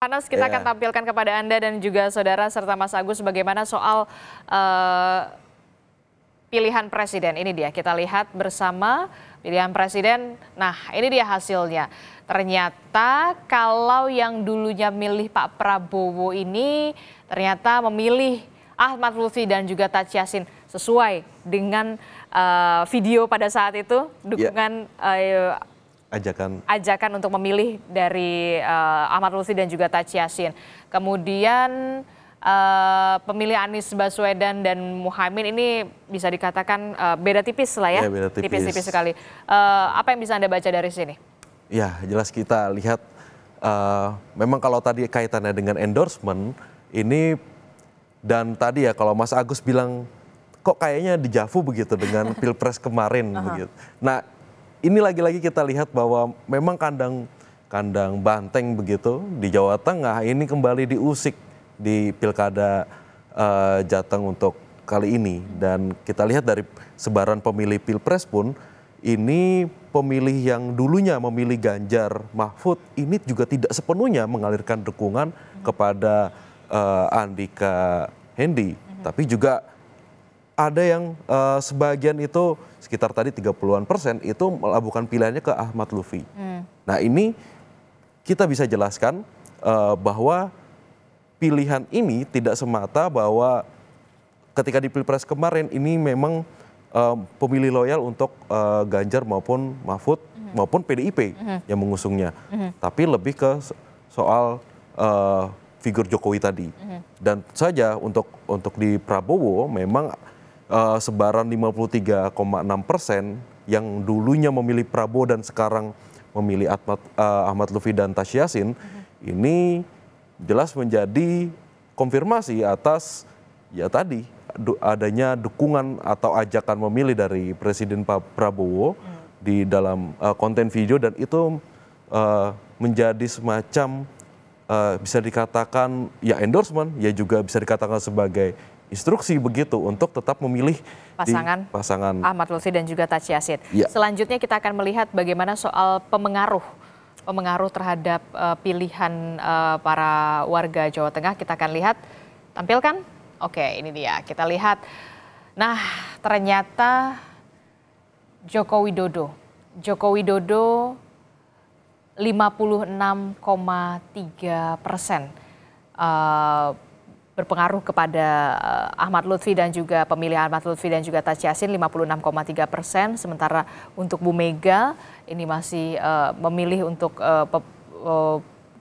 Panas kita akan tampilkan kepada Anda dan juga saudara serta Mas Agus bagaimana soal pilihan presiden. Ini dia, kita lihat bersama pilihan presiden. Nah, ini dia hasilnya. Ternyata kalau yang dulunya milih Pak Prabowo ini ternyata memilih Ahmad Lutfi dan juga Taci Yassin sesuai dengan video pada saat itu dukungan ajakan untuk memilih dari Ahmad Lutfi dan juga Taci Yassin. Kemudian pemilih Anies Baswedan dan Muhaimin ini bisa dikatakan beda tipis lah ya, tipis-tipis sekali. Apa yang bisa Anda baca dari sini? Ya, jelas kita lihat memang kalau tadi kaitannya dengan endorsement ini dan tadi ya kalau Mas Agus bilang kok kayaknya dejavu begitu dengan Pilpres kemarin begitu. Nah, ini lagi-lagi kita lihat bahwa memang kandang banteng begitu di Jawa Tengah ini kembali diusik di Pilkada Jateng untuk kali ini. Dan kita lihat dari sebaran pemilih Pilpres pun ini pemilih yang dulunya memilih Ganjar Mahfud ini juga tidak sepenuhnya mengalirkan dukungan kepada Andika Hendi. Tapi juga ada yang sebagian itu sekitar tadi 30-an% itu melabuhkan pilihannya ke Ahmad Lutfi. Nah, ini kita bisa jelaskan bahwa pilihan ini tidak semata bahwa ketika di Pilpres kemarin ini memang pemilih loyal untuk Ganjar maupun Mahfud maupun PDIP yang mengusungnya. Tapi lebih ke soal figur Jokowi tadi. Dan saja untuk di Prabowo memang sebaran 53,6% yang dulunya memilih Prabowo dan sekarang memilih Ahmad Lutfi dan Taci Yassin ini jelas menjadi konfirmasi atas ya tadi adanya dukungan atau ajakan memilih dari Presiden Prabowo di dalam konten video dan itu menjadi semacam bisa dikatakan ya endorsement ya juga bisa dikatakan sebagai instruksi begitu untuk tetap memilih pasangan Ahmad Lutfi dan juga Taci Yassin. Ya. Selanjutnya kita akan melihat bagaimana soal pemengaruh terhadap pilihan para warga Jawa Tengah. Kita akan lihat, tampilkan. Oke, ini dia. Kita lihat. Nah, ternyata Joko Widodo 56,3% berpengaruh kepada Ahmad Lutfi dan juga pemilih Ahmad Lutfi dan juga Taci Yassin 56,3%. Sementara untuk Bu Mega ini masih memilih untuk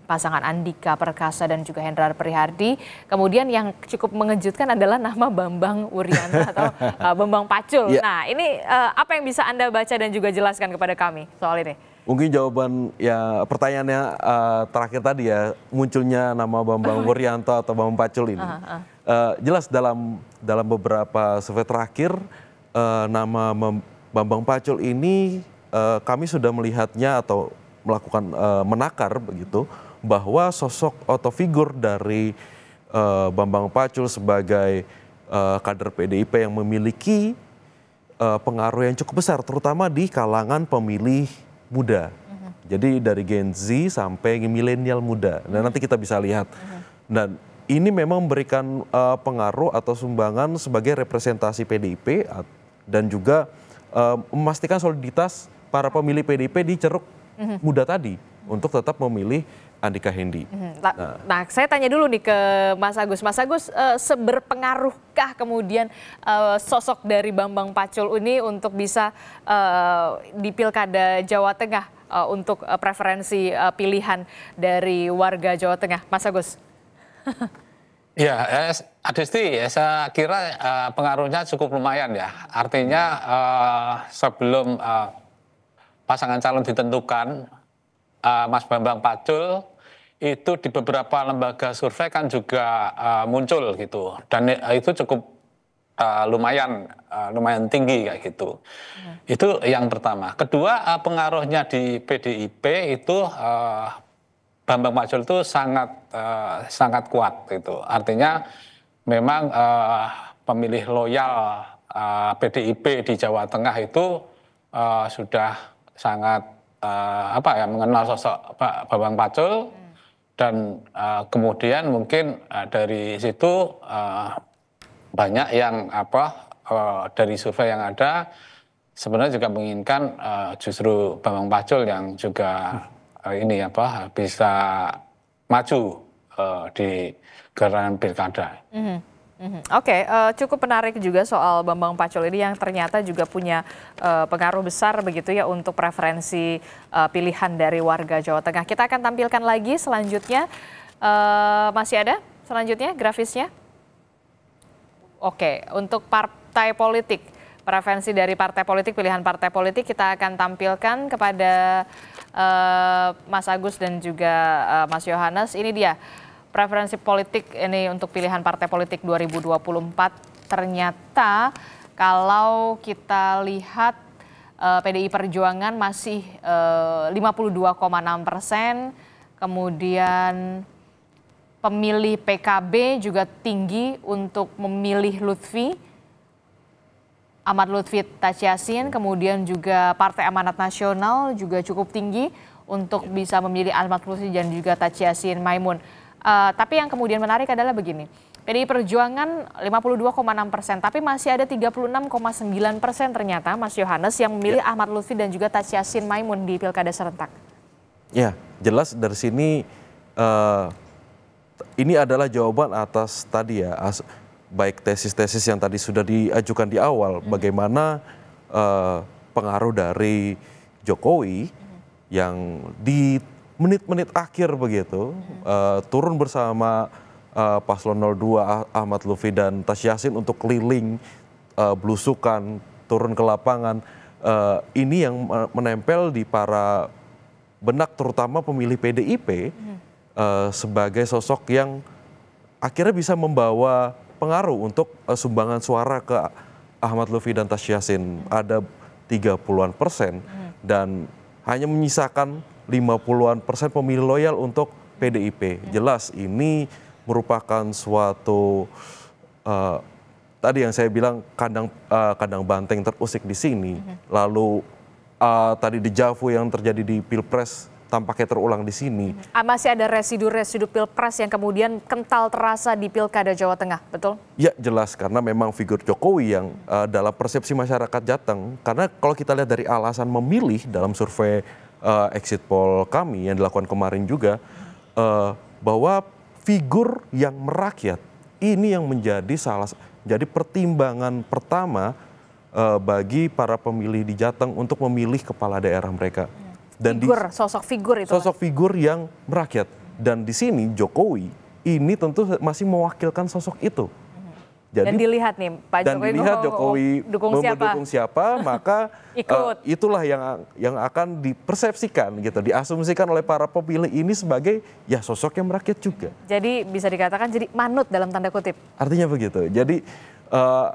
pasangan Andika Perkasa dan juga Hendrar Prihardi. Kemudian yang cukup mengejutkan adalah nama Bambang Wuryanto atau Bambang Pacul. Nah, ini apa yang bisa Anda baca dan juga jelaskan kepada kami soal ini? Mungkin jawaban ya pertanyaannya terakhir tadi ya munculnya nama Bambang Wuryanto atau Bambang Pacul ini. Jelas dalam beberapa survei terakhir nama Bambang Pacul ini kami sudah melihatnya atau melakukan menakar begitu bahwa sosok atau figur dari Bambang Pacul sebagai kader PDIP yang memiliki pengaruh yang cukup besar terutama di kalangan pemilih muda. Jadi dari Gen Z sampai milenial muda. Nah, nanti kita bisa lihat. Dan ini memang memberikan pengaruh atau sumbangan sebagai representasi PDIP dan juga memastikan soliditas para pemilih PDIP di ceruk muda tadi untuk tetap memilih Andika Hendi. Nah, saya tanya dulu nih ke Mas Agus. Mas Agus, seberpengaruhkah kemudian sosok dari Bambang Pacul ini untuk bisa di Pilkada Jawa Tengah untuk preferensi pilihan dari warga Jawa Tengah, Mas Agus? Ya, Adisti, saya kira pengaruhnya cukup lumayan ya. Artinya sebelum pasangan calon ditentukan, Mas Bambang Pacul itu di beberapa lembaga survei kan juga muncul gitu, dan itu cukup lumayan tinggi kayak gitu. Itu yang pertama. Kedua, pengaruhnya di PDIP itu Bambang Pacul itu sangat kuat gitu. Artinya memang pemilih loyal PDIP di Jawa Tengah itu sudah sangat mengenal sosok Bambang Pacul Dan kemudian mungkin dari situ banyak yang dari survei yang ada sebenarnya juga menginginkan justru Bambang Pacul yang juga bisa maju di gelaran pilkada. Oke, cukup menarik juga soal Bambang Pacul ini yang ternyata juga punya pengaruh besar begitu ya untuk preferensi pilihan dari warga Jawa Tengah. Kita akan tampilkan lagi selanjutnya, masih ada selanjutnya grafisnya. Oke, untuk partai politik, preferensi dari partai politik, pilihan partai politik kita akan tampilkan kepada Mas Agus dan juga Mas Yohanes. Ini dia preferensi politik ini untuk pilihan partai politik 2024. Ternyata kalau kita lihat PDI Perjuangan masih 52,6%, kemudian pemilih PKB juga tinggi untuk memilih Ahmad Lutfi Tachiasin, kemudian juga Partai Amanat Nasional juga cukup tinggi untuk bisa memilih Ahmad Lutfi dan juga Tachiasin Maimun. Tapi yang kemudian menarik adalah begini, PDI Perjuangan 52,6%, tapi masih ada 36,9% ternyata Mas Yohanes yang memilih Ahmad Lutfi dan juga Tachiasin Maimun di pilkada serentak. Ya, jelas dari sini ini adalah jawaban atas tadi ya, baik tesis-tesis yang tadi sudah diajukan di awal, bagaimana pengaruh dari Jokowi yang di menit-menit akhir begitu turun bersama paslon 02 Ahmad Lutfi dan Tachiasin untuk keliling belusukan, turun ke lapangan. Ini yang menempel di para benak terutama pemilih PDIP sebagai sosok yang akhirnya bisa membawa pengaruh untuk sumbangan suara ke Ahmad Lutfi dan Tachiasin. Ada 30-an% dan hanya menyisakan 50-an% pemilih loyal untuk PDIP. Jelas ini merupakan suatu tadi yang saya bilang kandang banteng terusik di sini. Lalu tadi dejavu yang terjadi di Pilpres tampaknya terulang di sini. Masih ada residu-residu Pilpres yang kemudian kental terasa di Pilkada Jawa Tengah, betul? Ya, jelas karena memang figur Jokowi yang dalam persepsi masyarakat Jateng, karena kalau kita lihat dari alasan memilih dalam survei exit poll kami yang dilakukan kemarin juga, bahwa figur yang merakyat ini yang jadi pertimbangan pertama bagi para pemilih di Jateng untuk memilih kepala daerah mereka. Dan sosok figur itu. Sosok figur yang merakyat. Dan di sini Jokowi ini tentu masih mewakilkan sosok itu. Jadi, dan dilihat nih Pak Jokowi mendukung siapa, maka itulah yang akan dipersepsikan gitu, diasumsikan oleh para pemilih ini sebagai ya sosok yang merakyat juga. Jadi bisa dikatakan jadi manut dalam tanda kutip. Artinya begitu. Jadi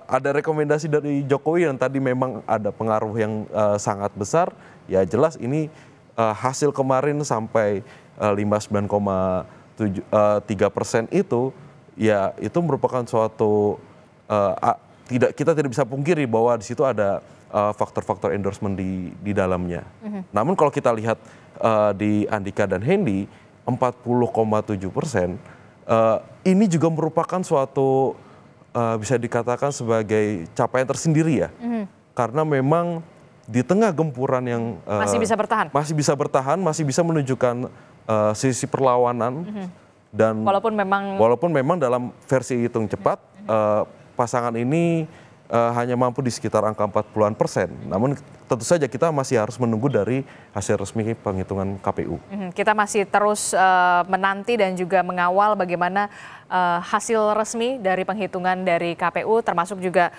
ada rekomendasi dari Jokowi yang tadi memang ada pengaruh yang sangat besar. Ya jelas ini hasil kemarin sampai 59,3% itu ya itu merupakan suatu kita tidak bisa pungkiri bahwa di situ ada faktor-faktor endorsement di dalamnya. Namun kalau kita lihat di Andika dan Hendy 40,7%, ini juga merupakan suatu bisa dikatakan sebagai capaian tersendiri ya. Karena memang di tengah gempuran yang masih bisa bertahan, masih bisa menunjukkan sisi perlawanan dan walaupun memang dalam versi hitung cepat pasangan ini hanya mampu di sekitar angka 40-an%. Namun tentu saja kita masih harus menunggu dari hasil resmi penghitungan KPU. Kita masih terus menanti dan juga mengawal bagaimana hasil resmi dari penghitungan dari KPU, termasuk juga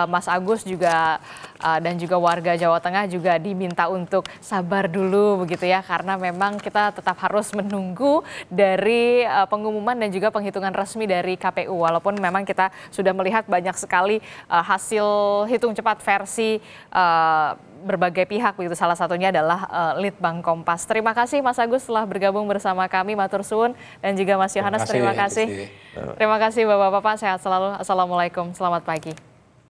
Mas Agus juga dan juga warga Jawa Tengah juga diminta untuk sabar dulu begitu ya, karena memang kita tetap harus menunggu dari pengumuman dan juga penghitungan resmi dari KPU. Walaupun memang kita sudah melihat banyak sekali hasil hitung cepat versi berbagai pihak begitu, salah satunya adalah Litbang Kompas. Terima kasih Mas Agus telah bergabung bersama kami, matur suwun, dan juga Mas Yohanes terima kasih. Terima kasih Bapak-bapak, sehat selalu. Assalamualaikum, selamat pagi.